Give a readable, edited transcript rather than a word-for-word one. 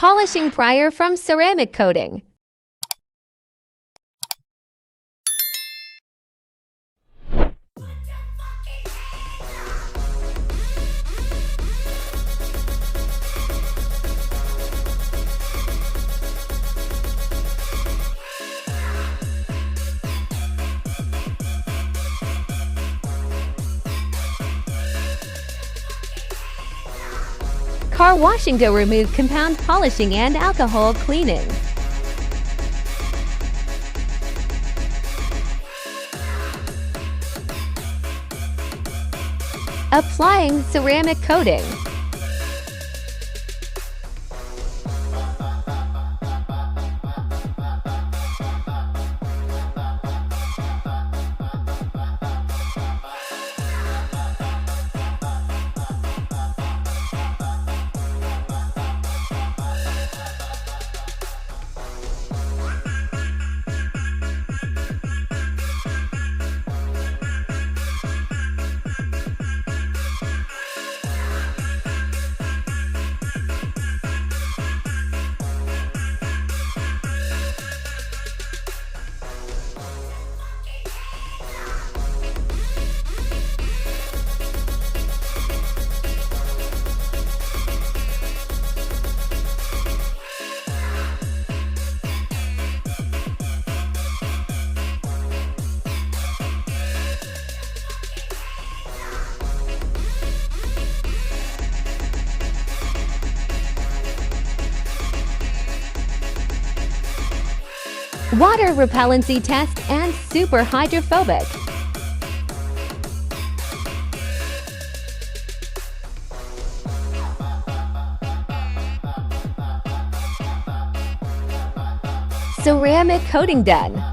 Polishing prior from ceramic coating. Car washing to remove compound polishing and alcohol cleaning. Applying ceramic coating. Water repellency test and super hydrophobic. Ceramic coating done.